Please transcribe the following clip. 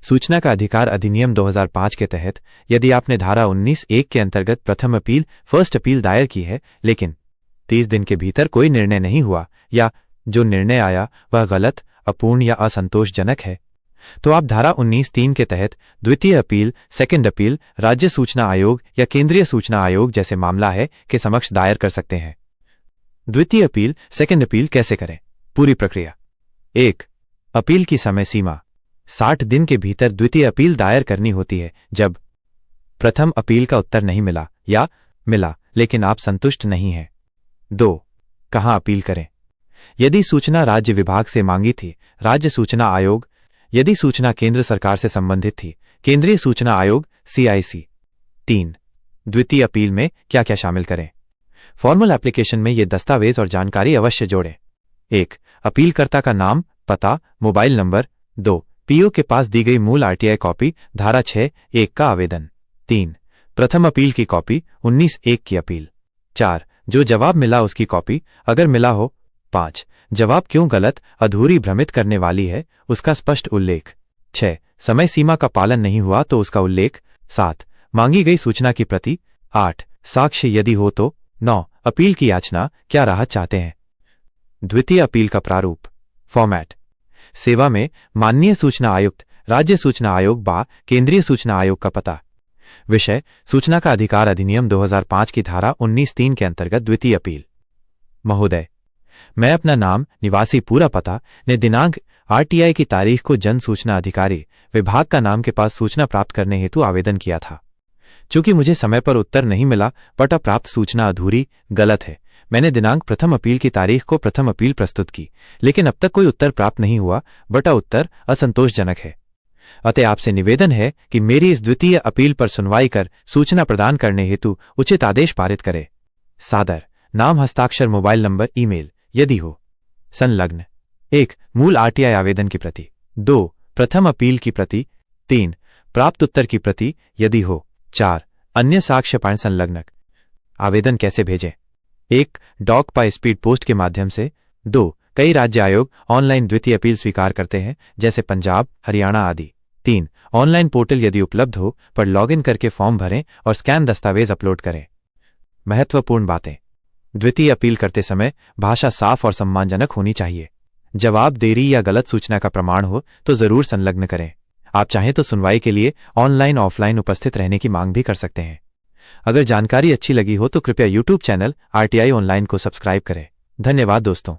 सूचना का अधिकार अधिनियम 2005 के तहत यदि आपने धारा 19(1) के अंतर्गत प्रथम अपील फर्स्ट अपील दायर की है, लेकिन 30 दिन के भीतर कोई निर्णय नहीं हुआ या जो निर्णय आया वह गलत, अपूर्ण या असंतोषजनक है, तो आप धारा 19(3) के तहत द्वितीय अपील, सेकंड अपील राज्य सूचना आयोग या केंद्रीय सूचना आयोग जैसे मामला है के समक्ष दायर कर सकते हैं। द्वितीय अपील, सेकंड अपील कैसे करें? पूरी प्रक्रिया। 1. अपील की समय सीमा 60 दिन के भीतर द्वितीय अपील दायर करनी होती है जब प्रथम अपील का उत्तर नहीं मिला या मिला लेकिन आप संतुष्ट नहीं हैं। 2. कहां अपील करें? यदि सूचना राज्य विभाग से मांगी थी, राज्य सूचना आयोग। यदि सूचना केंद्र सरकार से संबंधित थी, केंद्रीय सूचना आयोग CIC। 3. द्वितीय अपील में क्या क्या शामिल करें? फॉर्मल एप्लीकेशन में ये दस्तावेज और जानकारी अवश्य जोड़ें। 1. अपीलकर्ता का नाम, पता, मोबाइल नंबर। 2. PO के पास दी गई मूल RTI कॉपी, धारा 6(1) का आवेदन। 3. प्रथम अपील की कॉपी, 19(1) की अपील। 4. जो जवाब मिला उसकी कॉपी, अगर मिला हो। 5. जवाब क्यों गलत, अधूरी, भ्रमित करने वाली है, उसका स्पष्ट उल्लेख। 6. समय सीमा का पालन नहीं हुआ तो उसका उल्लेख। 7. मांगी गई सूचना की प्रति। 8. साक्ष्य यदि हो तो। 9. अपील की याचना, क्या राहत चाहते हैं? द्वितीय अपील का प्रारूप, फॉर्मेट। सेवा में माननीय सूचना आयुक्त, राज्य सूचना आयोग बा केंद्रीय सूचना आयोग का पता। विषय, सूचना का अधिकार अधिनियम 2005 की धारा 19(3) के अंतर्गत द्वितीय अपील। महोदय, मैं अपना नाम, निवासी, पूरा पता ने दिनांक, RTI की तारीख को जन सूचना अधिकारी विभाग का नाम के पास सूचना प्राप्त करने हेतु आवेदन किया था। चूंकि मुझे समय पर उत्तर नहीं मिला, पटा प्राप्त सूचना अधूरी, गलत है। मैंने दिनांक प्रथम अपील की तारीख को प्रथम अपील प्रस्तुत की, लेकिन अब तक कोई उत्तर प्राप्त नहीं हुआ, बटा उत्तर असंतोषजनक है। अतः आपसे निवेदन है कि मेरी इस द्वितीय अपील पर सुनवाई कर सूचना प्रदान करने हेतु उचित आदेश पारित करे। सादर, नाम, हस्ताक्षर, मोबाइल नंबर, ईमेल यदि हो। संलग्न: 1. मूल RTI आवेदन की प्रति। 2. प्रथम अपील की प्रति। 3. प्राप्त उत्तर की प्रति यदि हो। 4. अन्य साक्ष्य पाएं। संलग्नक आवेदन कैसे भेजें? 1. डॉक बाय स्पीड पोस्ट के माध्यम से। 2. कई राज्य आयोग ऑनलाइन द्वितीय अपील स्वीकार करते हैं, जैसे पंजाब, हरियाणा आदि। 3. ऑनलाइन पोर्टल यदि उपलब्ध हो पर लॉगिन करके फॉर्म भरें और स्कैन दस्तावेज अपलोड करें। महत्वपूर्ण बातें: द्वितीय अपील करते समय भाषा साफ और सम्मानजनक होनी चाहिए। जवाब देरी या गलत सूचना का प्रमाण हो तो जरूर संलग्न करें। आप चाहें तो सुनवाई के लिए ऑनलाइन ऑफलाइन उपस्थित रहने की मांग भी कर सकते हैं। अगर जानकारी अच्छी लगी हो तो कृपया YouTube चैनल RTI ऑनलाइन को सब्सक्राइब करें। धन्यवाद दोस्तों।